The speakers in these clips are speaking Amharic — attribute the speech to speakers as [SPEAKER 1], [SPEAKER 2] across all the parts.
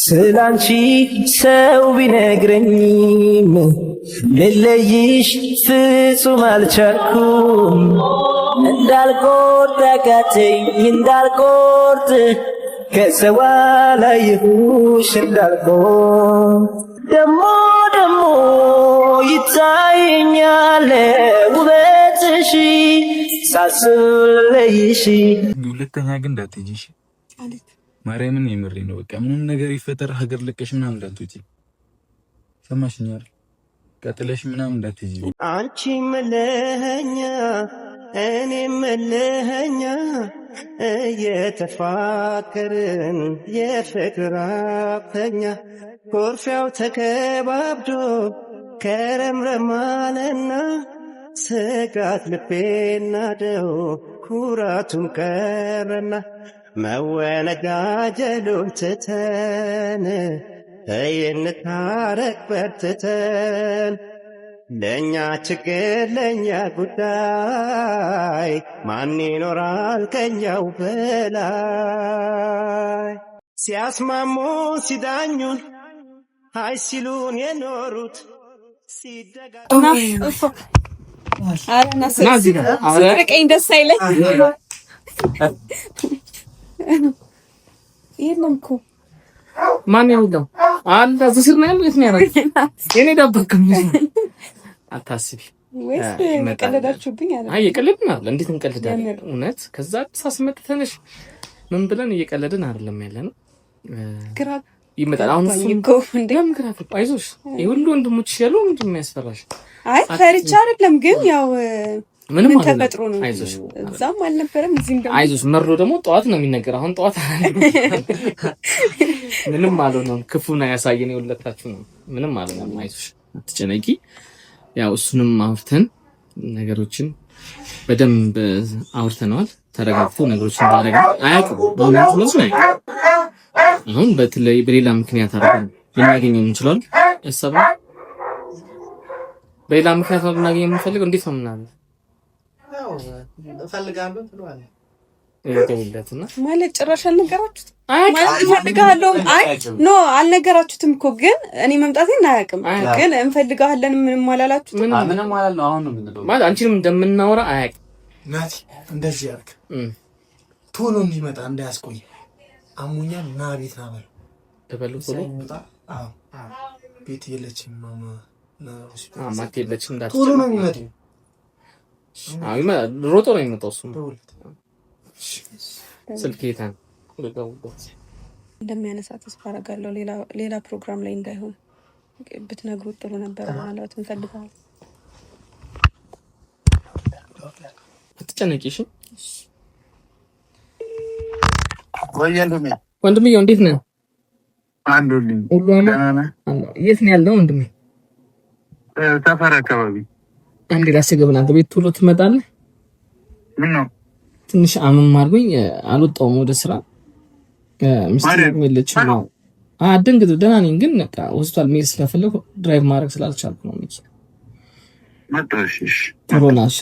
[SPEAKER 1] ስላንቺ ሰው ቢነግረኝም ልለይሽ ፍጹም አልቻልኩም። እንዳልቆርጥ አቃተኝ እንዳልቆርጥ ከሰው አላየሁሽ እንዳልቆርጥ ደሞ ይታየኛል ውበትሽ ሳስብ ልለይሽ።
[SPEAKER 2] ሁለተኛ ግን እንዳትሄጂሽ ማርያምን የምሬ ነው። በቃ ምንም ነገር ይፈጠር ሀገር ለቀሽ ምናምን እንዳትወጪ ሰማሽኝ አይደል? ቀጥለሽ ምናምን እንዳትሄጂ።
[SPEAKER 1] አንቺ መለኛ እኔ መለኛ እየተፋከርን የፍቅር አብተኛ ኮርፊያው ተከባብዶ ከረምረማለና ስጋት ልቤና ደው ኩራቱም ቀረና መወነጃጀሉን ትተን እንታረቅ በርትተን ለእኛ ችግር ለእኛ ጉዳይ ማን ይኖራል ከኛው በላይ ሲያስማሙ ሲዳኙን አይ ሲሉን የኖሩት
[SPEAKER 3] ሲደጋግም ደስ አይለኝ የለም እኮ
[SPEAKER 4] ማን ያውለው አንተ ዝስር ነው ያለው የትኛው የኔ ዳበከም አታስቢ
[SPEAKER 3] ወይስ ቀለዳችሁብኝ አይደል?
[SPEAKER 4] አይ የቀለድን አይደል? እንዴት እንቀልዳለን? እውነት ከዛ ሳስመጥተንሽ ምን ብለን እየቀለድን አይደለም ያለነው።
[SPEAKER 3] ግራ
[SPEAKER 4] ይመጣል አሁን እኮ እንደም ግራ አይዞሽ ይሁሉ ወንድሞች ያሉ ምንድን ነው ያስፈራሽ?
[SPEAKER 3] አይ ፈርቻ አይደለም ግን ያው ምን ተፈጥሮ ነው።
[SPEAKER 4] አይዞሽ
[SPEAKER 3] እዛም አልነበረም እዚህም ደግሞ
[SPEAKER 4] አይዞሽ መርዶ ደግሞ ጧት ነው የሚነገር። አሁን ጧት ምንም አልሆነም። ክፉና ያሳየን የወለታችሁ ነው። ምንም አልሆነም። አይዞሽ አትጨነቂ። ያው እሱንም አውርተን ነገሮችን በደንብ አውርተናል። ተረጋግቶ ነገሮችን ታረጋ አያውቁም። አሁን በተለይ በሌላ ምክንያት አድርገን ልናገኘው እንችላለን። እሰባ በሌላ ምክንያት ነው ልናገኘው የምንፈልገው። እንዴት ነው ምናምን
[SPEAKER 1] እፈልጋለሁ ትሏለህ
[SPEAKER 4] ይገኝለትና
[SPEAKER 3] ማለት ጭራሽ አልነገራችሁት ማለት እፈልጋለሁ። አይ ኖ አልነገራችሁትም እኮ ግን እኔ መምጣቴን አያውቅም። ግን እንፈልጋለን ምንም አላላችሁት።
[SPEAKER 2] ምንም አላልነው። አሁን ነው የምንለው
[SPEAKER 4] ማለት አንቺንም እንደምናወራ አያውቅም።
[SPEAKER 5] ናቲ እንደዚህ ያልክ ቶሎ እንዲመጣ እንዳያስቆይ አሙኛል ና ቤት ና በለው
[SPEAKER 4] ተበሉ ቶሎ
[SPEAKER 5] አዎ ቤት የለችም ማማ
[SPEAKER 4] ማማ የለችም እንዳትል
[SPEAKER 5] ቶሎ ነው የሚመጣው።
[SPEAKER 4] አይ ሮጦ ነው የሚመጣው። እሱ ስልኬታን
[SPEAKER 3] እንደሚያነሳ ተስፋ አደርጋለሁ። ሌላ ፕሮግራም ላይ እንዳይሆን ብትነግሩት ጥሩ ነበር ማለት እንፈልጋለን።
[SPEAKER 4] አትጨነቂሽ።
[SPEAKER 2] ወንድምዬ
[SPEAKER 4] እንዴት ነህ?
[SPEAKER 2] አንዱልኝ
[SPEAKER 4] ሁሉ አማን። የት ነው ያለው ወንድሜ?
[SPEAKER 2] ሰፈር አካባቢ።
[SPEAKER 4] አንዴ ላስገባና አንተ ቤት ቶሎ ትመጣለህ?
[SPEAKER 2] ምን ነው
[SPEAKER 4] ትንሽ አመም አድርጎኝ አልወጣሁም ወደ ስራ። ሚስጥር የለችም ነው አደንግጥ። ደህና ነኝ ግን በቃ ሆስፒታል መሄድ ስለፈለኩ ድራይቭ ማድረግ ስላልቻልኩ ነው። ሚኪ
[SPEAKER 2] መጣሽ? እሺ
[SPEAKER 4] ኮሮናሽ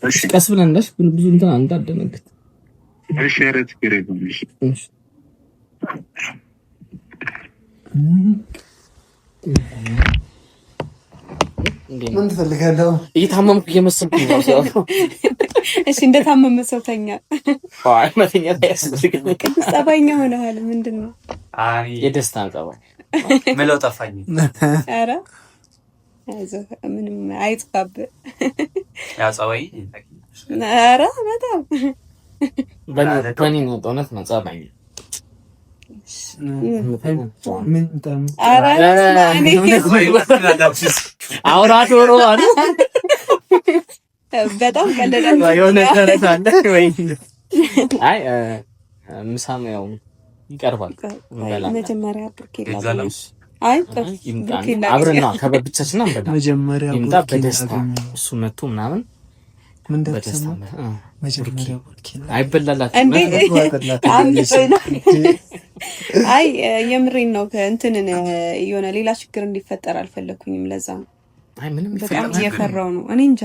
[SPEAKER 4] እሺ ቀስ ብለን እንዳሽ ብዙ እንትን እንዳደነግጥ።
[SPEAKER 2] እሺ አረት ከረጉልሽ እሺ
[SPEAKER 5] ምን ትፈልጋለህ?
[SPEAKER 4] እየታመምኩ እየመሰልኩኝ ነው ሰው።
[SPEAKER 3] እሺ እንደታመመ ሰው ተኛ።
[SPEAKER 4] አይ መተኛ ታያስፈልግ።
[SPEAKER 3] ጸባይኛ ሆነሃል። ምንድነው?
[SPEAKER 4] አይ የደስታ ጸባይ
[SPEAKER 2] ምለው ጠፋኝ።
[SPEAKER 3] ኧረ አይዞህ ምንም አይጽፋብህ።
[SPEAKER 2] ያ ጸባይ
[SPEAKER 3] ኧረ በጣም
[SPEAKER 4] በኔ ነው ጦነት ነው ጸባይ።
[SPEAKER 5] ምን ታም
[SPEAKER 4] አውራ ዶሮ አሉ።
[SPEAKER 3] በጣም ቀለዳችሁ
[SPEAKER 4] የሆነ ተረት አለ ወይ? አይ ምሳም ያው ይቀርባል።
[SPEAKER 3] መጀመሪያ ብርኬላ
[SPEAKER 4] አይ አብረን ነው ከበብቻችን አንበላ
[SPEAKER 5] መጀመሪያ
[SPEAKER 4] ይምጣ በደስታ እሱ መጥቶ ምናምን
[SPEAKER 5] ምን ደስታ መጀመሪያ ብርኬላ
[SPEAKER 4] አይበላላችሁ
[SPEAKER 3] እንዴ? አይ የምሬን ነው። ከእንትንን የሆነ ሌላ ችግር እንዲፈጠር አልፈለኩኝም። ለዛ ነው
[SPEAKER 4] አይ ምንም
[SPEAKER 3] በጣም እየፈራው ነው። እኔ እንጃ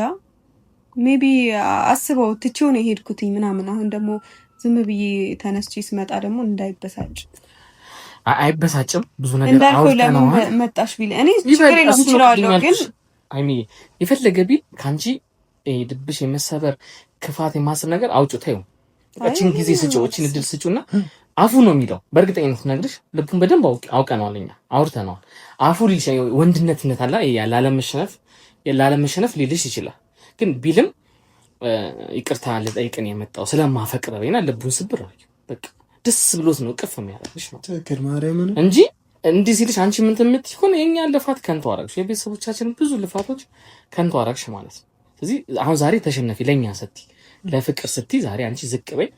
[SPEAKER 3] ሜቢ አስበው ትቼው ነው የሄድኩትኝ ምናምን። አሁን ደግሞ ዝም ብዬ ተነስቼ ስመጣ ደግሞ እንዳይበሳጭ።
[SPEAKER 4] አይበሳጭም። ብዙ ነገር አውርተናል።
[SPEAKER 3] ለምን መጣሽ ቢል እኔ ችግር የለውም እችላለሁ። ግን
[SPEAKER 4] አይሚ የፈለገ ቢል ካንቺ ድብሽ የመሰበር ክፋት የማስብ ነገር አውጪው ተይው። እቺን ጊዜ ስጪው፣ እቺን እድል ስጪውና አፉ ነው የሚለው። በእርግጠኝነት ነግርሽ ልቡን በደንብ አውቀናል፣ እኛ አውርተናል። አፉ ሊሽ ወንድነትነት አለ ላለመሸነፍ ሊልሽ ይችላል። ግን ቢልም ይቅርታ ልጠይቅን የመጣው ስለማፈቅረውና ልቡን ስብር በቃ ደስ ብሎት ነው ቅፍ የሚያደርግሽ ነው
[SPEAKER 5] ትክክል ማርያምን
[SPEAKER 4] እንጂ እንዲህ ሲልሽ አንቺ ምን ትምት ይሆን? የኛ ልፋት ከንቱ አረግሽ፣ የቤተሰቦቻችን ብዙ ልፋቶች ከንቱ አረግሽ ማለት ነው። ስለዚህ አሁን ዛሬ ተሸነፊ፣ ለኛ ስትይ ለፍቅር ስትይ ዛሬ አንቺ ዝቅ በይ።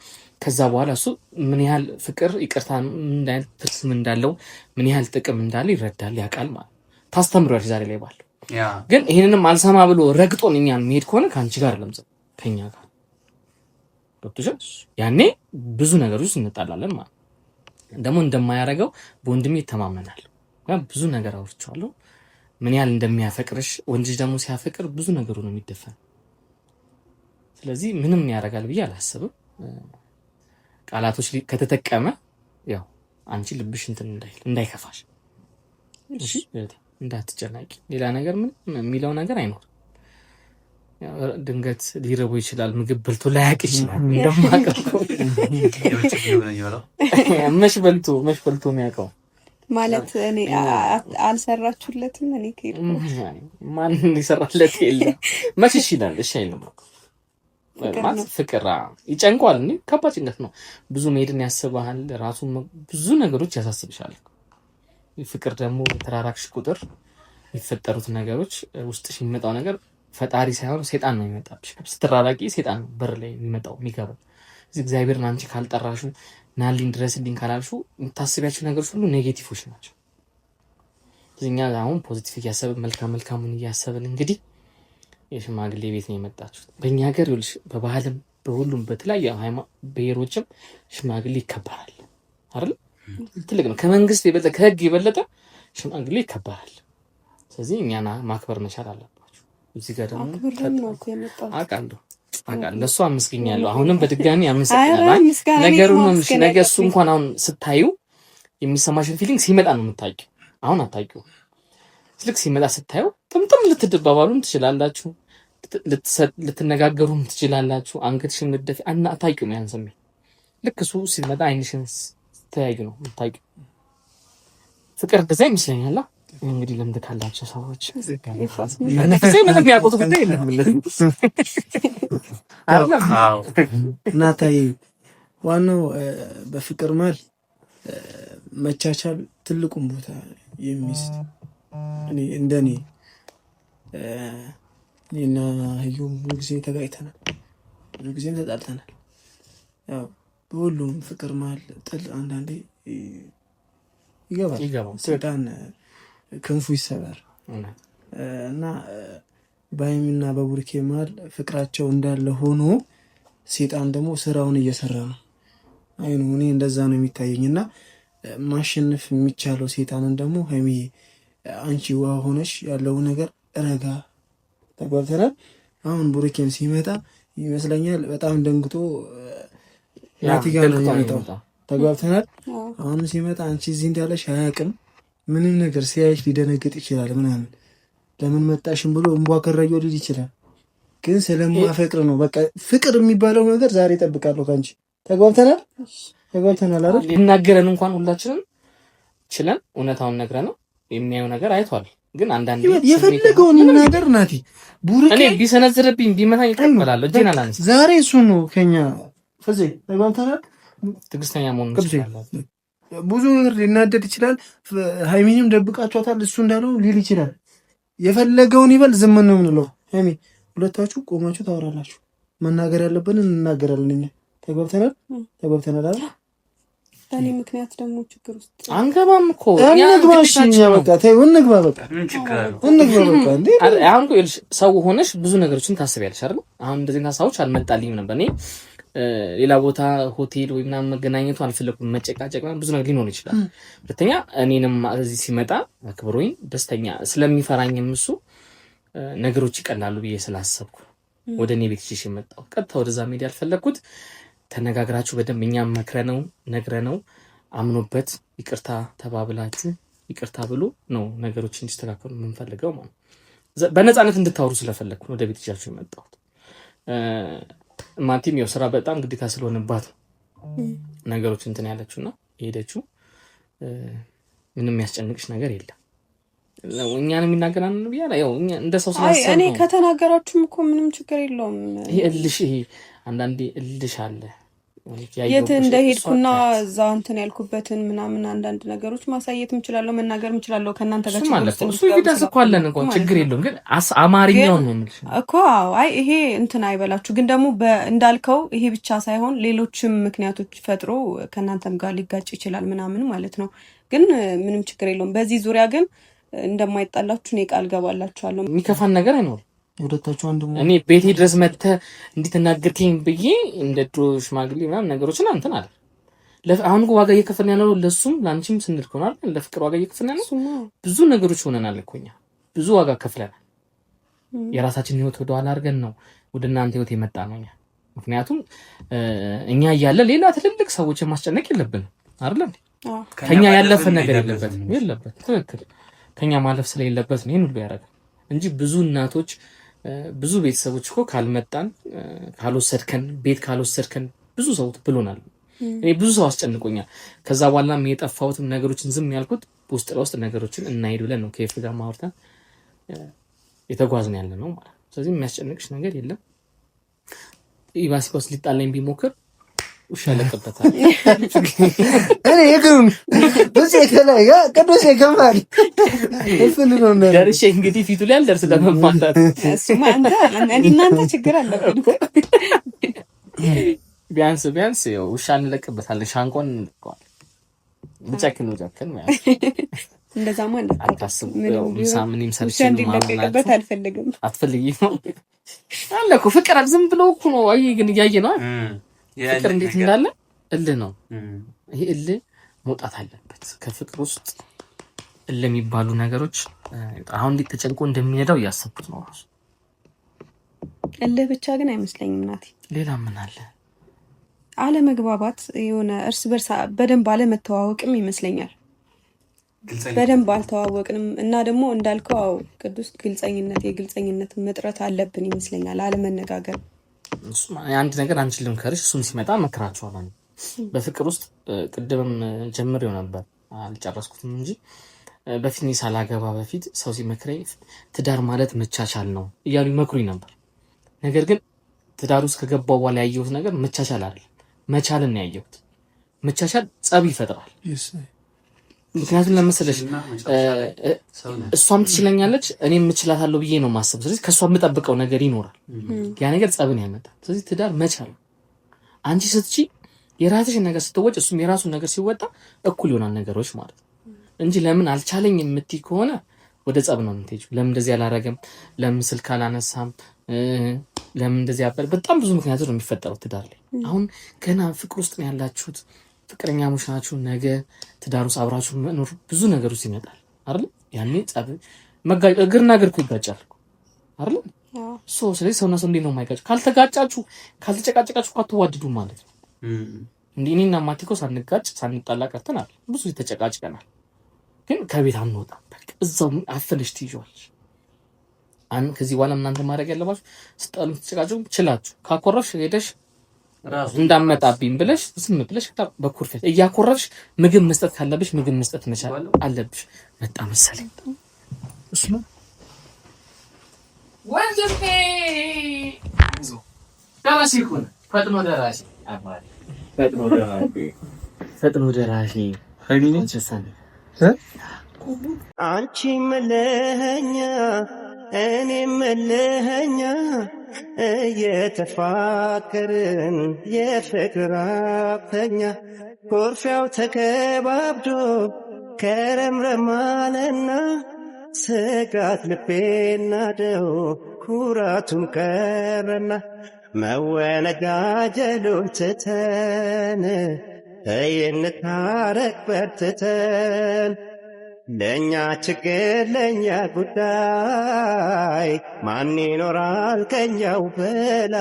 [SPEAKER 4] ከዛ በኋላ እሱ ምን ያህል ፍቅር ይቅርታ ምን ያህል ትርጉም እንዳለው ምን ያህል ጥቅም እንዳለው ይረዳል፣ ያውቃል ማለት ታስተምሪዋለሽ ዛሬ ላይ ባለው። ግን ይሄንንም አልሰማ ብሎ ረግጦን እኛን መሄድ ከሆነ ከአንቺ ጋር አይደለም ከኛ ጋር ዶክተር ያኔ ብዙ ነገሮች እንጣላለን ማለት ደግሞ እንደማያረጋው በወንድሜ ይተማመናል። ብዙ ነገር አውርቻለሁ ምን ያህል እንደሚያፈቅርሽ። ወንድ ልጅ ደግሞ ሲያፈቅር ብዙ ነገሩ ነው የሚደፈን። ስለዚህ ምንም ያደርጋል ብዬ አላስብም። ቃላቶች ከተጠቀመ ያው አንቺ ልብሽ እንትን እንዳይከፋሽ እሺ፣ እንዳትጨናቂ። ሌላ ነገር ምን የሚለው ነገር አይኖርም። ድንገት ሊረቦ ይችላል፣ ምግብ በልቶ ላያቅ ይችላል። እንደማቀርቀው መሽ በልቶ የሚያውቀው ማለት
[SPEAKER 3] እኔ አልሰራችሁለትም። እኔ ከሄድኩ
[SPEAKER 4] ማን ሊሰራለት የለም። መሽ ይችላል። እሺ አይልም ማለት ፍቅር ይጨንቋል። እንዴ ከባድ ጭንቀት ነው። ብዙ መሄድን ያስባል። ራሱ ብዙ ነገሮች ያሳስብሻል። ፍቅር ደግሞ ተራራክሽ ቁጥር የሚፈጠሩት ነገሮች ውስጥሽ የሚመጣው ነገር ፈጣሪ ሳይሆን ሰይጣን ነው የሚመጣብሽ። ስትራራቂ ሰይጣን ነው በር ላይ የሚመጣው የሚገባው። እዚህ እግዚአብሔርን አንቺ ካልጠራሹ ናሊን ድረስልኝ ካላልሹ የምታስቢያቸው ነገሮች ሁሉ ኔጌቲቮች ናቸው። እኛ አሁን ፖዚቲቭ እያሰብን መልካሙን እያሰብን እንግዲህ የሽማግሌ ቤት ነው የመጣችሁት። በእኛ ሀገር ይኸውልሽ በባህልም በሁሉም በተለያየ ብሔሮችም ሽማግሌ ይከበራል አይደል? ትልቅ ነው። ከመንግስት የበለጠ ከህግ የበለጠ ሽማግሌ ይከበራል። ስለዚህ እኛና ማክበር መቻል አለባችሁ። እዚህ ጋር ደግሞ አውቃለሁ ለእሱ አመስግኛለሁ። አሁንም በድጋሚ አመሰግናለሁ። ነገሩን ነው ነገ እሱ እንኳን አሁን ስታዩ የሚሰማሽን ፊሊንግ ሲመጣ ነው የምታውቂው። አሁን አታውቂው። ልክ ሲመጣ ስታዩ ጥምጥም ልትደባባሉም ትችላላችሁ፣ ልትነጋገሩም ትችላላችሁ። አንገትሽን ልትደፊ አታውቂውም ያን ስሜት። ልክ እሱ ሲመጣ አይንሽን ስትያዩ ነው የምታውቂው። ፍቅር እንደዛ ይመስለኛል። እንግዲህ ልምድ ካላቸው ሰዎች ምንም ያውቁት ጉዳይ የለም።
[SPEAKER 5] እናታይ ዋናው በፍቅር መሀል መቻቻል ትልቁን ቦታ የሚይዝ እንደኔ እኔና ህዩም ብዙ ጊዜ ተጋጭተናል፣ ብዙ ጊዜም ተጣልተናል። ያው በሁሉም ፍቅር መሀል ጥል አንዳንዴ ይገባል። ሰይጣን ክንፉ ይሰበር እና በሀይሚና በቡርኬ መሀል ፍቅራቸው እንዳለ ሆኖ ሰይጣን ደግሞ ስራውን እየሰራ ነው። አይኑ እኔ እንደዛ ነው የሚታየኝ። እና ማሸነፍ የሚቻለው ሰይጣንን ደግሞ ሀይሚዬ አንቺ ውሃ ሆነሽ ያለው ነገር ረጋ ተጓብተናል። አሁን ቡርኬም ሲመጣ ይመስለኛል በጣም ደንግጦ ናቲጋ ነው የሚመጣው። ተጓብተናል። አሁን ሲመጣ አንቺ እዚህ እንዳለሽ አያውቅም። ምንም ነገር ሲያይሽ ሊደነግጥ ይችላል ምናምን ለምን መጣሽም ብሎ እንቧ ከራዩ ሊል ይችላል። ግን ስለማፈቅር ነው። በቃ ፍቅር የሚባለው ነገር ዛሬ እጠብቃለሁ ካንቺ። ተጓብተናል አይደል?
[SPEAKER 4] ሊናገረን እንኳን ሁላችንም ችለን እውነታውን ነግረን ነው የሚያየው ነገር አይቷል። ግን አንዳንዴ
[SPEAKER 5] የፈለገውን ነገር ናቲ ቡርኬ
[SPEAKER 4] እኔ ቢሰነዝርብኝ ቢመታኝ ይቀበላለሁ። እጄን አላነሳ።
[SPEAKER 5] ዛሬ እሱ ነው ከኛ ፈዜ ተጓብተናል።
[SPEAKER 4] ትዕግስተኛ መሆን ይችላል።
[SPEAKER 5] ብዙ ነገር ሊናደድ ይችላል። ሃይሚንም ደብቃችኋታል እሱ እንዳለው ሊል ይችላል። የፈለገውን ይበል፣ ዝም ነው የምንለው። ሃይሚ ሁለታችሁ ቆማችሁ ታወራላችሁ። መናገር ያለብንን እንናገራለን። እኛ ተጓብተናል አይደል?
[SPEAKER 3] በእኔ ምክንያት ደግሞ ችግር ውስጥ
[SPEAKER 4] አንገባም እኮ
[SPEAKER 5] እንግባ። እሺ እኛ በቃ ተይው፣ እንግባ በቃ እንዴ
[SPEAKER 4] አሁን እኮ ሰው ሆነሽ ብዙ ነገሮችን ታስቢያለሽ አይደል? አሁን እንደዚህ ሀሳቦች አልመጣልኝም ነበር እኔ ሌላ ቦታ ሆቴል ወይ ምናምን መገናኘቱ አልፈለኩም። መጨቃጨቅ ብዙ ነገር ሊኖር ይችላል። ሁለተኛ እኔንም እዚህ ሲመጣ አክብሮኝ ደስተኛ ስለሚፈራኝም እሱ ነገሮች ይቀላሉ ብዬ ስላሰብኩ ወደ እኔ ቤት ይዤ መጣሁ። ቀጥታ ወደዛ ሜዳ ያልፈለኩት ተነጋግራችሁ በደንብ እኛም መክረነው ነግረነው አምኖበት ይቅርታ ተባብላችሁ ይቅርታ ብሎ ነው ነገሮች እንዲስተካከሉ የምንፈልገው ማለት ነው። በነፃነት እንድታወሩ ስለፈለግኩ ወደ ቤት ይዣችሁ የመጣሁት። ማንቲም ያው ስራ በጣም ግዴታ ስለሆነባት ነገሮች እንትን ያለችውና የሄደችው ምንም የሚያስጨንቅሽ ነገር የለም። እኛን የሚናገራን ነው ያለ ያው እንደ ሰው ስላሰብኩ
[SPEAKER 3] እኔ ከተናገራችሁም እኮ ምንም ችግር የለውም።
[SPEAKER 4] ይሄ አንዳንዴ እልሽ አለ
[SPEAKER 3] የት እንደሄድኩና እዛ እንትን ያልኩበትን ምናምን አንዳንድ ነገሮች ማሳየት እንችላለን፣ መናገር እንችላለን ከእናንተ ጋር
[SPEAKER 4] እሱ ቪዲዮስ እኮ አለን እኮ ችግር የለውም። ግን አማርኛው ነው የምልሽ
[SPEAKER 3] እኮ አይ ይሄ እንትን አይበላችሁ። ግን ደግሞ እንዳልከው ይሄ ብቻ ሳይሆን ሌሎችም ምክንያቶች ፈጥሮ ከእናንተም ጋር ሊጋጭ ይችላል ምናምን ማለት ነው። ግን ምንም ችግር የለውም። በዚህ ዙሪያ ግን እንደማይጣላችሁ እኔ ቃል ገባላችኋለሁ።
[SPEAKER 4] የሚከፋን ነገር አይኖርም።
[SPEAKER 5] ወደታችሁ አንድ
[SPEAKER 4] እኔ ቤቴ ድረስ መጥተህ እንድትናገርከኝ ብዬ እንደ ድሮ ሽማግሌ ምናምን ነገሮችን አንተን አለ አሁን ዋጋ እየከፈልን ያለው ለሱም ላንቺም ስንል ከሆነ ለፍቅር ዋጋ እየከፈልን ያለው ብዙ ነገሮች ሆነናል እኮ እኛ ብዙ ዋጋ ከፍለናል። የራሳችንን ህይወት ወደ ኋላ አድርገን ነው ወደ እናንተ ህይወት የመጣ ነው እኛ። ምክንያቱም እኛ እያለ ሌላ ትልልቅ ሰዎችን ማስጨነቅ የለብንም አይደል? ከኛ ያለፈ ነገር የለበት ትክክል። ከኛ ማለፍ ስለሌለበት ነው ይሄን ሁሉ ያደረገ እንጂ ብዙ እናቶች ብዙ ቤተሰቦች እኮ ካልመጣን ካልወሰድከን ቤት ካልወሰድከን ብዙ ሰው ብሎናል። እኔ ብዙ ሰው አስጨንቆኛል። ከዛ በኋላም የጠፋሁትም ነገሮችን ዝም ያልኩት ውስጥ ለውስጥ ነገሮችን እናይድ ብለን ነው ከኤፍ ጋር ማውርተን የተጓዝን ያለ ነው ማለት። ስለዚህ የሚያስጨንቅሽ ነገር የለም። ኢባሲኮስ ሊጣላኝ ቢሞክር ውሻ ለቀበታል።
[SPEAKER 5] እኔ ግን ብዙ ከላይ ቅዱስ ከማል እፍል ነው
[SPEAKER 4] ደርሼ እንግዲህ ፊቱ ላይ አልደርስ ለመማታት
[SPEAKER 3] እሱማ እናንተ ችግር አለበት።
[SPEAKER 4] ቢያንስ ያው ውሻ እንለቅበታለን፣ ሻንቆን እንለቀዋለን። ብቻክን ማለት
[SPEAKER 3] እንደዛማ
[SPEAKER 4] አታስቡ። ምንም ሰርቼ
[SPEAKER 3] እንዲለቀቅበት አልፈልግም።
[SPEAKER 4] አትፈልጊም አለ እኮ ፍቅር ዝም ብሎ እኮ ነው። አይ ግን እያየ ነው ፍቅር እንዴት እንዳለ እልህ ነው። ይሄ እልህ መውጣት አለበት ከፍቅር ውስጥ። እልህ የሚባሉ ነገሮች አሁን እንዴት ተጨንቆ እንደሚሄዳው እያሰብኩት ነው ራሱ።
[SPEAKER 3] እልህ ብቻ ግን አይመስለኝም ናቲ።
[SPEAKER 4] ሌላ ምን አለ?
[SPEAKER 3] አለመግባባት፣ የሆነ እርስ በርስ በደንብ አለመተዋወቅም ይመስለኛል። በደንብ አልተዋወቅንም እና ደግሞ እንዳልከው ቅዱስ የግልጸኝነት መጥረት አለብን ይመስለኛል። አለመነጋገር
[SPEAKER 4] አንድ ነገር አንችልም ከርሽ እሱም ሲመጣ መከራቸዋል። በፍቅር ውስጥ ቅድምም ጀምሬው ነበር አልጨረስኩትም እንጂ በፊት ሳላገባ በፊት ሰው ሲመክረኝ ትዳር ማለት መቻቻል ነው እያሉ ይመክሩኝ ነበር። ነገር ግን ትዳር ውስጥ ከገባው በኋላ ያየሁት ነገር መቻቻል አይደል፣ መቻልን ነው ያየሁት። መቻቻል ጸብ ይፈጥራል። ምክንያቱም ለመሰለሽ እሷም ትችለኛለች እኔም እችላታለሁ ብዬ ነው ማሰብ። ስለዚህ ከሷ የምጠብቀው ነገር ይኖራል። ያ ነገር ጸብን ያመጣል። ስለዚህ ትዳር መቻል፣ አንቺ ስትቺ የራስሽን ነገር ስትወጭ እሱም የራሱን ነገር ሲወጣ እኩል ይሆናል ነገሮች ማለት ነው እንጂ ለምን አልቻለኝ የምትይ ከሆነ ወደ ጸብ ነው የምትሄጂው። ለምን እንደዚህ አላረገም፣ ለምን ስልክ አላነሳም፣ ለምን እንደዚህ ያበል፣ በጣም ብዙ ምክንያቶች ነው የሚፈጠረው ትዳር ላይ። አሁን ገና ፍቅር ውስጥ ነው ያላችሁት፣ ፍቅረኛሞች ናችሁ። ነገ ትዳር ውስጥ አብራችሁ መኖር ብዙ ነገሮች ይመጣል አይደል? ያኔ ጸብ እግርና እግር እኮ ይጋጫል አይደል? ስለዚህ ሰውና ሰው እንዴት ነው የማይጋጭ? ካልተጋጫችሁ ካልተጨቃጨቃችሁ እኮ አትዋደዱም ማለት ነው። እንዲህ እኔና ማቲኮ ሳንጋጭ ሳንጣላ ቀርተናል፣ ብዙ ተጨቃጭቀናል። ግን ከቤት አንወጣም። በቃ እዛው አፈንሽ ትይዣለሽ። ከዚህ በኋላ እናንተ ማድረግ ያለባችሁ ስጣሉ ተጨቃጨቁ ችላችሁ ካኮረፍሽ ሄደሽ እንዳመጣብኝ ብለሽ ዝም ብለሽ በኩርፊያ እያኮረፍሽ ምግብ መስጠት ካለብሽ ምግብ መስጠት መቻል አለብሽ። መጣ መሰለኝ እሱ ነው ወንድሜ። ደራሲ ይሁን ፈጥኖ ደራሲ አባሪ ፈጥኖ ደራሲ ሀይሚነችሳን
[SPEAKER 1] አንቺ መለኛ እኔ መለኛ እየተፋከርን የፍቅር አብተኛ ኮርፊያው ተከባብዶ ከረምረማለና ስጋት ልቤና ደው ኩራቱም ቀረና መወነጃጀሉን ትተን እንታረቅ በርትተን ለኛ ችግር ለኛ ጉዳይ ማን ይኖራል ከኛው በላይ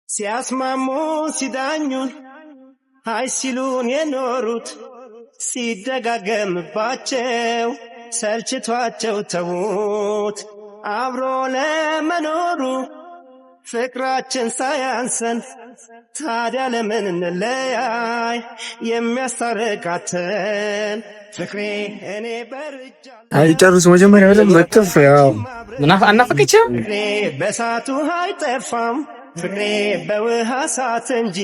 [SPEAKER 1] ሲያስማሙ ሲዳኙን አይ ሲሉን የኖሩት ሲደጋገምባቸው ሰልችቷቸው ተዉት አብሮ ለመኖሩ ፍቅራችን ሳያንሰን ታዲያ ለምን እንለያይ የሚያስታርቃተን ፍቅሬ እኔ በርጃ
[SPEAKER 5] አይጨርሱ መጀመሪያ አይደል መጥፍ ያው
[SPEAKER 4] አናፈቀችም
[SPEAKER 1] ፍቅሬ በሳቱ አይጠፋም ፍቅሬ በውሃ ሳት እንጂ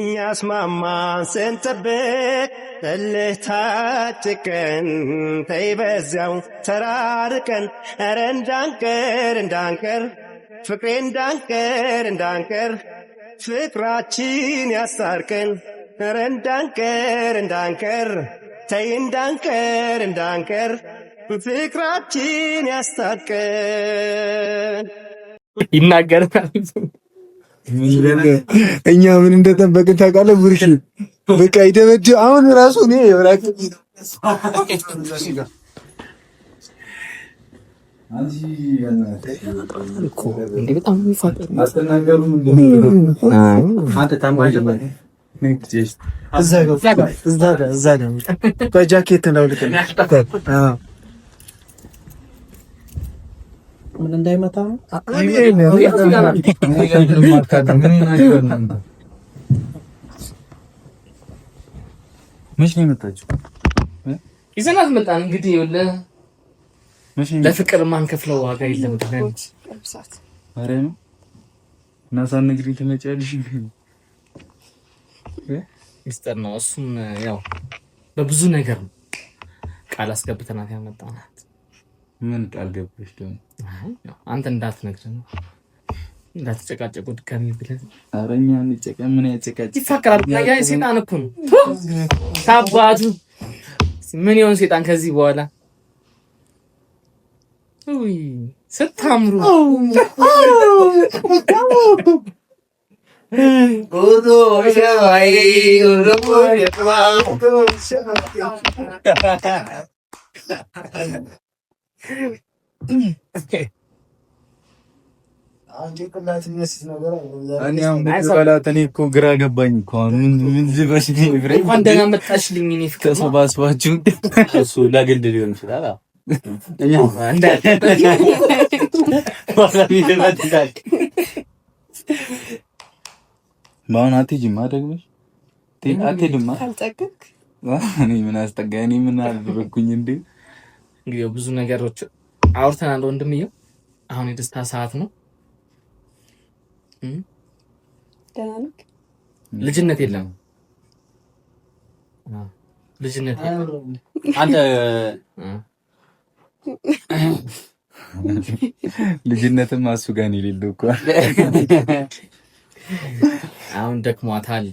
[SPEAKER 1] እኛስ ማማን ስንጠብቅ እልህ ታጭቀን ተይ በዚያው ተራርቀን ኧረ እንዳንቀር ፍቅሬ እንዳንቀር ፍቅራችን ያስታርቀን ኧረ እንዳንቀር ተይ እንዳንቀር ፍቅራችን ያስታርቀን
[SPEAKER 4] ይናገራል።
[SPEAKER 5] እኛ ምን እንደጠበቅን ታውቃለህ? ቡርሽ በቃ ይደበድ አሁን ራሱ እኔ ወራክ
[SPEAKER 4] እንዴ በጣም ይፋቀር
[SPEAKER 2] ማስተናገሩ
[SPEAKER 5] እዛ በጃኬት ነው ልክ ምን እንዳይመታ ነው።
[SPEAKER 2] መች ነው የመጣችው?
[SPEAKER 4] ይዘናት መጣን። እንግዲህ ይኸውልህ ለፍቅር ማን ከፍለው ዋጋ የለም ትላለች።
[SPEAKER 2] ኧረ ነው እና ሳትነግሪኝ ትመጪያለሽ?
[SPEAKER 4] ሚስጥር ነው እሱም ያው በብዙ ነገር ቃል አስገብተናት ያመጣናት።
[SPEAKER 2] ምን ቃል ገባሽ ደግሞ?
[SPEAKER 4] አንተ እንዳትነግረን እንዳትጨቃጨቁ ድጋሚ ብለን።
[SPEAKER 2] ኧረ እኛ እንጨቀም ምን ያጨቃጭ
[SPEAKER 4] ይፈቅራል። ያ ሰይጣን እኮ ነው ታባቱ። ምን ይሆን ሰይጣን ከዚህ በኋላ? ውይ ስታምሩ ኦዶ ሸዋይ ኦዶ
[SPEAKER 2] እኔ እኮ ግራ ገባኝ እኮ ምን ልበሽ ነው?
[SPEAKER 4] እንኳን ደህና መጣሽልኝ። እኔ ፍቅር
[SPEAKER 2] ተሰባስባችሁ
[SPEAKER 6] እሱ ለግል ሊሆን ይችላል።
[SPEAKER 2] በአሁን አትሄጂማ ደግመሽ አትሄድማ።
[SPEAKER 3] ካልጠገብክ
[SPEAKER 2] እኔ ምን አስጠጋኝ? እኔ ምን አደረኩኝ እንዴ?
[SPEAKER 4] እንግዲህ ብዙ ነገሮች አውርተናል ወንድምዬው። አሁን የደስታ ሰዓት ነው።
[SPEAKER 3] ደህና ነህ?
[SPEAKER 4] ልጅነት የለም ልጅነት የለም።
[SPEAKER 6] አንተ
[SPEAKER 2] ልጅነትም እሱ ጋር ነው የሌለው እኮ።
[SPEAKER 4] አሁን ደክሟታል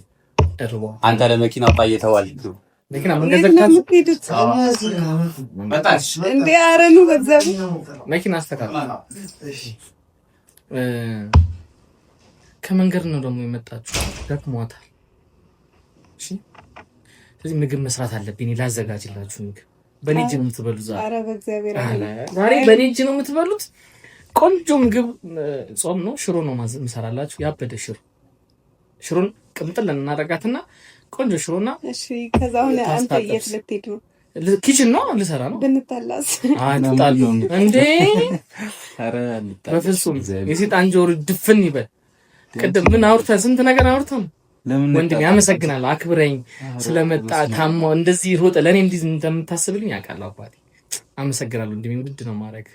[SPEAKER 4] እርቦ
[SPEAKER 6] አንተ ለመኪናው ባየተዋል
[SPEAKER 4] መኪና መንገድ ዘግታችሁ
[SPEAKER 6] መጣሽ
[SPEAKER 3] እንዴ? አረኑ በእግዚአብሔር
[SPEAKER 4] መኪና አስተካክል። ከመንገድ ነው ደግሞ የመጣችሁ። ደክሟታል። እሺ፣ ስለዚህ ምግብ መስራት አለብኝ። ላዘጋጅላችሁ ምግብ። በኔ እጅ ነው የምትበሉት ዛሬ።
[SPEAKER 3] ኧረ በእግዚአብሔር
[SPEAKER 4] ዛሬ በኔ እጅ ነው የምትበሉት። ቆንጆ ምግብ። ጾም ነው። ሽሮ ነው የምሰራላችሁ። ያበደ ሽሮን ቅምጥል እናደርጋትና ቆንጆ ሽሮና።
[SPEAKER 3] እሺ፣ ከዛ አሁን አንተ የት ልትሄድ ነው?
[SPEAKER 4] ኪችን ነው ልሰራ ነው።
[SPEAKER 3] ብንጣላስ?
[SPEAKER 4] አትጣሉ እንዴ?
[SPEAKER 2] ኧረ
[SPEAKER 4] በፍጹም የሰይጣን ጆሮ ድፍን ይበል። ቅድም ምን አውርተን ስንት ነገር አውርተን ወንድም ያመሰግናለሁ። አክብረኝ ስለመጣ ታሞ እንደዚህ ሮጠ ለኔ እንዲህ እንደምታስብልኝ ያውቃለሁ አባቴ። አመሰግናለሁ። ወንድሜ ውድ ነው ማድረግ።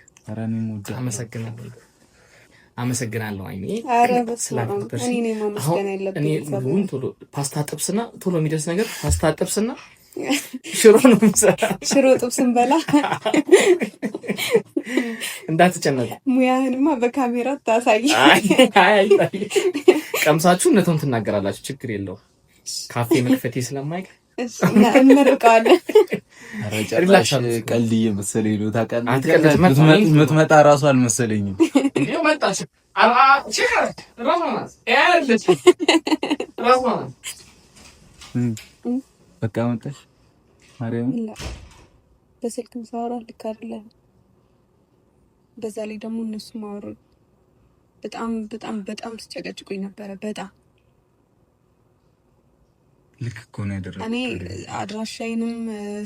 [SPEAKER 4] አመሰግናለሁ። አይኔ ስላክብርሽ። እኔ ቶሎ ፓስታ ጥብስና ቶሎ የሚደርስ ነገር ፓስታ ጥብስና ሽሮ ነው የምሰራ።
[SPEAKER 3] ሽሮ ጥብስን በላ
[SPEAKER 4] እንዳትጨነቁ።
[SPEAKER 3] ሙያህንማ በካሜራ ታሳይ።
[SPEAKER 4] ቀምሳችሁ እውነቱን ትናገራላችሁ። ችግር የለውም። ካፌ መክፈቴ ስለማይቀር
[SPEAKER 3] እንመርቀዋለን።
[SPEAKER 2] ቀልድ እየመሰለኝ ነው ታውቃለህ። ምትመጣ እራሱ አልመሰለኝም። በቃ መጣሽ ማርያም።
[SPEAKER 3] በስልክም ሳወራ ልክ አይደለም። በዛ ላይ ደግሞ እነሱ ማወሩ በጣም በጣም በጣም ስጨቀጭቁኝ ነበረ። በጣም
[SPEAKER 2] ልክ እኮ ነው ያደረኩት።
[SPEAKER 3] እኔ አድራሻዬንም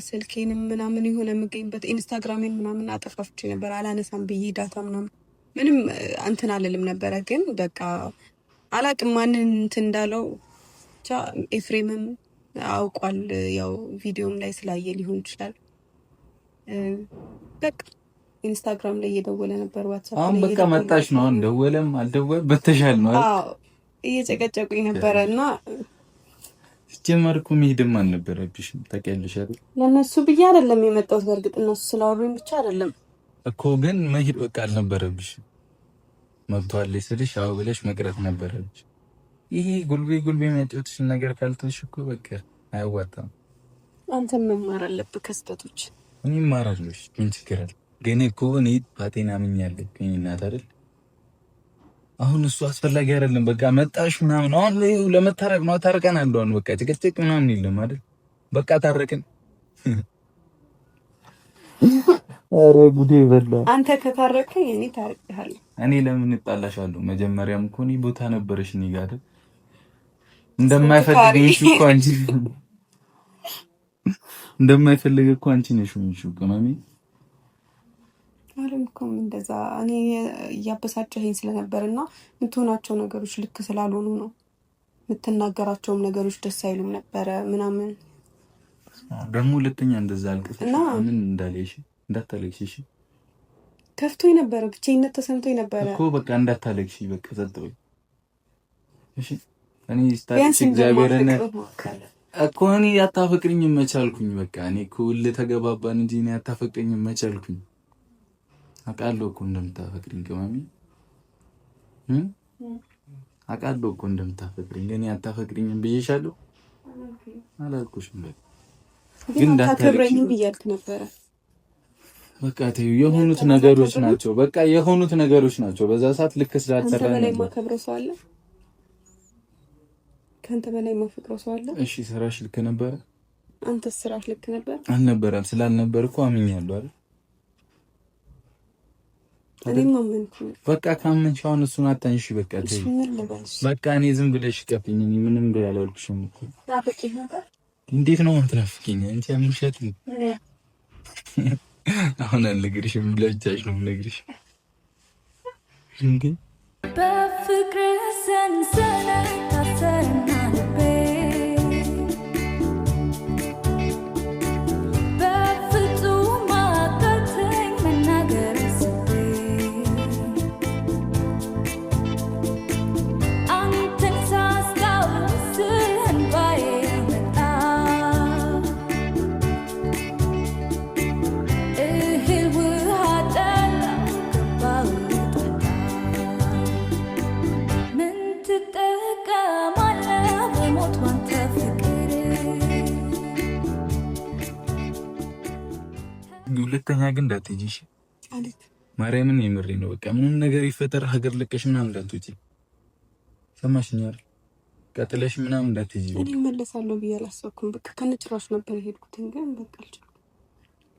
[SPEAKER 3] ስልኬንም ምናምን የሆነ የምገኝበት ኢንስታግራሜን ምናምን አጠፋፍቼ ነበር አላነሳም ብዬ ዳታ ምናምን ምንም እንትን አልልም ነበረ። ግን በቃ አላቅም ማንን እንትን እንዳለው ብቻ ኤፍሬምም አውቋል። ያው ቪዲዮም ላይ ስላየ ሊሆን ይችላል። በቃ ኢንስታግራም ላይ እየደወለ ነበር፣ ዋትስአፕ ላይ
[SPEAKER 2] አሁን በቃ መጣሽ ነው። አሁን ደወለም አልደወለም በተሻለ ነው አይደል? አዎ
[SPEAKER 3] እየጨቀጨቁኝ ነበረ እና
[SPEAKER 2] ሲጀመር እኮ መሄድም አልነበረብሽም ታውቂያለሽ አይደል?
[SPEAKER 3] ለነሱ ብዬ አይደለም የመጣሁት። በእርግጥ እነሱ ስላወሩኝ ብቻ አይደለም
[SPEAKER 2] እኮ ግን መሄድ በቃ አልነበረብሽም። መጥቷል ስልሽ አዎ ብለሽ መቅረት ነበረብሽ። ይሄ ጉልቤ የሚያጫውትሽን ነገር ካልተውሽ እኮ በቃ አያዋጣም።
[SPEAKER 3] አንተም መማር አለብህ ከስተቶች።
[SPEAKER 2] እኔ እማራለሁ። ምን ችግር አለ? ግን እኮ እኔ ባቴና ምኛለሁ እናት አይደል? አሁን እሱ አስፈላጊ አይደለም። በቃ መጣሽ ምናምን አሁን ለመታረቅ ነው። ታርቀናል። አሁን በቃ ጭቅጭቅ ምናምን የለም አይደል? በቃ ታረቅን። አረ ጉዴ በላ።
[SPEAKER 3] አንተ ከታረቅኝ እኔ ታርቅሃለሁ።
[SPEAKER 2] እኔ ለምን እጣላሻለሁ? መጀመሪያም እኮ እኔ ቦታ ነበረሽ እኔ ጋር አይደል? እንደማይፈልግ እኮ አንቺ ነሽ ምን ቅመሜ
[SPEAKER 3] አለም እኮ እንደዛ እኔ እያበሳጨኸኝ ስለነበርና የምትሆናቸው ነገሮች ልክ ስላልሆኑ ነው። የምትናገራቸውም ነገሮች ደስ አይሉም ነበረ ምናምን።
[SPEAKER 2] ደግሞ ሁለተኛ እንደዛ አልቀሰሽ ምን እንዳለሽ እንዳታለቅሽ።
[SPEAKER 3] ከፍቶኝ ነበረ፣ ብቻዬነት ተሰምቶኝ ነበረ
[SPEAKER 2] እኮ በቃ እንዳታለቅሽ በቃ ጸጥ በይ እሺ። እኔ ስታክስ እግዚአብሔርን እኮ እኔ አታፈቅሪኝ መቻልኩኝ። በቃ እኔ እኮ ተገባባን እንጂ እኔ አታፈቅሪኝ መቻልኩኝ። አውቃለሁ እኮ እንደምታፈቅሪኝ ቅመሜ አውቃለሁ እኮ እንደምታፈቅሪኝ። እኔ አታፈቅሪኝም ብዬሻለሁ አላልኩሽም?
[SPEAKER 3] ግን እንዳታከብረኝ ብያልክ ነበረ።
[SPEAKER 2] በቃ ተይው፣ የሆኑት ነገሮች ናቸው። በቃ የሆኑት ነገሮች ናቸው። በዛ ሰዓት ልክ ስላልሰራ ነው።
[SPEAKER 3] ከአንተ በላይ ማከብረው ሰው አለ? ከአንተ በላይ ማፈቅረው ሰው አለ?
[SPEAKER 2] እሺ ስራሽ ልክ ነበረ?
[SPEAKER 3] አንተስ ስራሽ ልክ ነበር?
[SPEAKER 2] አልነበረም። ስላልነበር እኮ አምኛለሁ አይደል?
[SPEAKER 3] እኔም አመንኩ።
[SPEAKER 2] በቃ ካመንሽ አሁን እሱን አታንሺ። በቃ ተይው። በቃ እኔ ዝም ብለሽ ቀጥኝ። እኔ ምንም ያላልኩሽም እኮ
[SPEAKER 3] ናፍቄሽ ነበር።
[SPEAKER 2] እንዴት ነው የምትናፍቂኝ አንቺ? አምርሸት አሁን አልነግርሽም ብለሽ ነው የምነግርሽ እንዴ
[SPEAKER 7] በፍቅር ሰንሰለት ታሰርና ልቤ በፍጹም አቃተኝ መናገር ስቤ አንተን ሳስታውስ እንባዬ መጣ እህል ውሃ ጠላው ገባው ምን ትጠቀማለህ በሞት ባንተ ፍቅር።
[SPEAKER 2] ሁለተኛ ግን እንዳትሄጂ እሺ?
[SPEAKER 3] አለት
[SPEAKER 2] ማርያምን የምሬ ነው። በቃ ምንም ነገር ይፈጠር ሀገር ለቀሽ ምናምን እንዳትወጪ ሰማሽኝ አይደል? ቀጥለሽ ምናምን እንዳትሄጂ።
[SPEAKER 3] እኔ እመለሳለሁ ብዬ አላሰብኩም። በቃ ከነጭራሽ ነበር የሄድኩት፣ ግን በቃ አልቻልኩም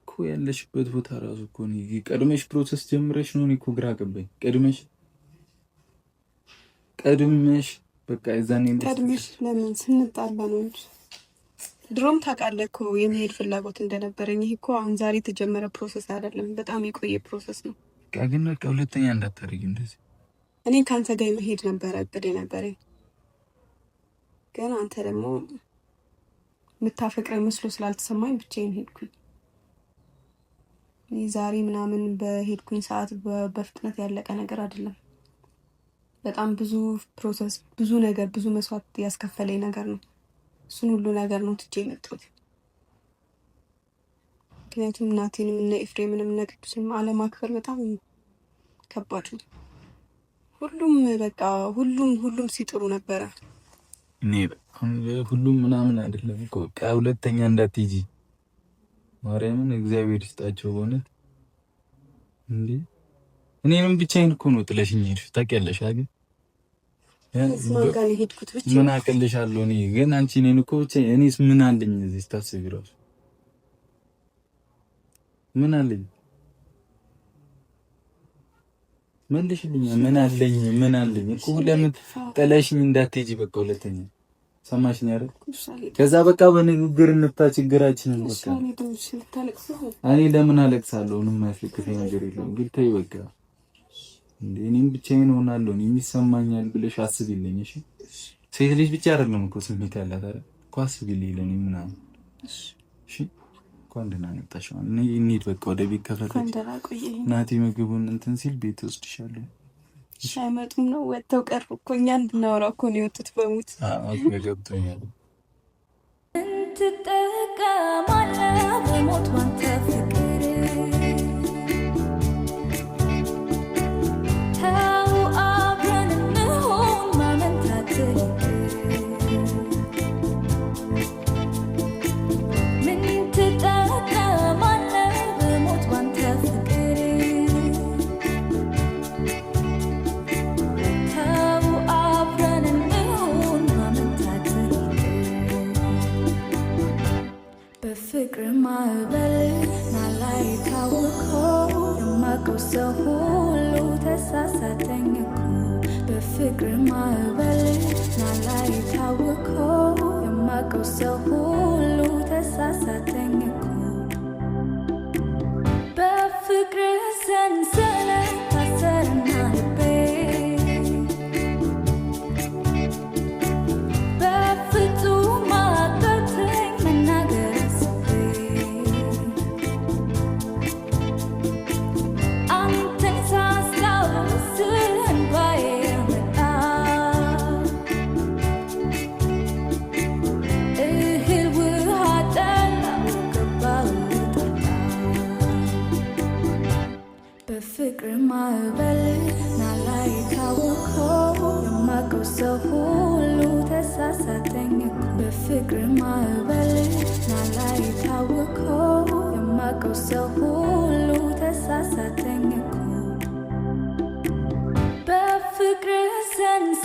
[SPEAKER 2] እኮ ያለሽበት ቦታ ራሱ እኮ ነው። ቀድመሽ ፕሮሰስ ጀምረሽ ነው። እኔ እኮ ግራ ገባኝ። ቀድመሽ በቃ የዛኔ
[SPEAKER 3] ቀድመሽ ለምን ስንጣላ ነው እንጂ ድሮም ታውቃለህ እኮ የመሄድ ፍላጎት እንደነበረኝ። ይሄ እኮ አሁን ዛሬ የተጀመረ ፕሮሰስ አይደለም፣ በጣም የቆየ ፕሮሰስ ነው።
[SPEAKER 2] በቃ ግን በቃ ሁለተኛ እንዳታደርጊ እንደዚህ።
[SPEAKER 3] እኔ ከአንተ ጋር መሄድ ነበረ እቅድ ነበረኝ፣ ግን አንተ ደግሞ የምታፈቅረኝ መስሎ ስላልተሰማኝ ብቻዬን ሄድኩኝ። እኔ ዛሬ ምናምን በሄድኩኝ ሰዓት በፍጥነት ያለቀ ነገር አይደለም። በጣም ብዙ ፕሮሰስ፣ ብዙ ነገር፣ ብዙ መስዋዕት ያስከፈለኝ ነገር ነው። እሱን ሁሉ ነገር ነው ትቼ የመጣሁት። ምክንያቱም እናቴንም እነ ኤፍሬምንም እነ ቅዱስንም አለማክበር በጣም ከባድ ነው። ሁሉም በቃ ሁሉም ሲጥሩ ነበረ።
[SPEAKER 2] እኔ ሁሉም ምናምን አይደለም እኮ በቃ ሁለተኛ እንዳትሄጂ ማርያምን እግዚአብሔር ይስጣቸው በእውነት እንዴ። እኔንም ብቻዬን እኮ ነው ጥለሽኝ ሄድሽ ታውቂያለሽ አይደል? ምን አቅልሻለሁ እኔ ግን አንቺ እኔን እኮ ብቻዬን እኔስ ምን አለኝ እዚህ ስታስቢ እራሱ ምን አለኝ? መልሽልኝ። ምን አለኝ እኮ ለምን ጥለሽኝ እንዳትሄጂ በቃ ሁለተኛ ሰማሽኝ አይደል? ከዛ በቃ በንግግር እንፍታ ችግራችንን በቃ። እኔ ለምን አለቅሳለሁ? ምንም አያስለቅሰኝ ነገር የለውም። ግን ተይ በቃ እንዴ እኔም ብቻዬን ሆናለሁ። እኔ የሚሰማኛል ብለሽ አስቢልኝ እሺ። ሴት ልጅ ብቻ አይደለም እኮ ስሜት ያላት አይደል? እኮ አስቢልኝ ለኔ ምናምን እሺ። እንኳን ደህና መጣሽ። እኔ እንሂድ በቃ ወደ ቤት ከፈለግሽ ናቲ ምግቡን እንትን ሲል ቤት ወስድሻለሁ።
[SPEAKER 3] አይመጡም ነው ወጥተው ቀሩ እኮ እኛ እንድናወራ እኮ ነው የወጡት በሙት።
[SPEAKER 2] ገብቶኛል።
[SPEAKER 7] ትጠቀማለህ በሞት ባንተ ፍቅር ተው አብረን እንሁን ማመንታት ምን ትጠቀማለህ በሞት ባንተ ፍቅር ተው አብረን እንሁን ማመንታት በፍቅር ማዕበል ናላይ ካወቀው የማውቀው ሰው ሁሉ ተሳሳተኝ እኮ በፍቅር ማዕበል ናላይ ካወቀው የማውቀው ሰው ሁሉ ተሳሳተኝ እኮ በፍቅር ሰንሰለት ታሰርና ልቤ በፍጹም አቃተኝ መናገር ስቤ አንተን ሳስታውስ እንባዬ መጣ እህል ውሃ ጠላው ገባው ልጠጣ በፍቅር ማዕበል ናላይ ካወቀው የማውቀው ሰው ሁሉ ተሳሳተኝ እኮ በፍቅር ማዕበል ናላይ ካወቀው የማውቀው ሰው ሁሉ ተሳሳተኝ እኮ በፍቅር ሰንሰለት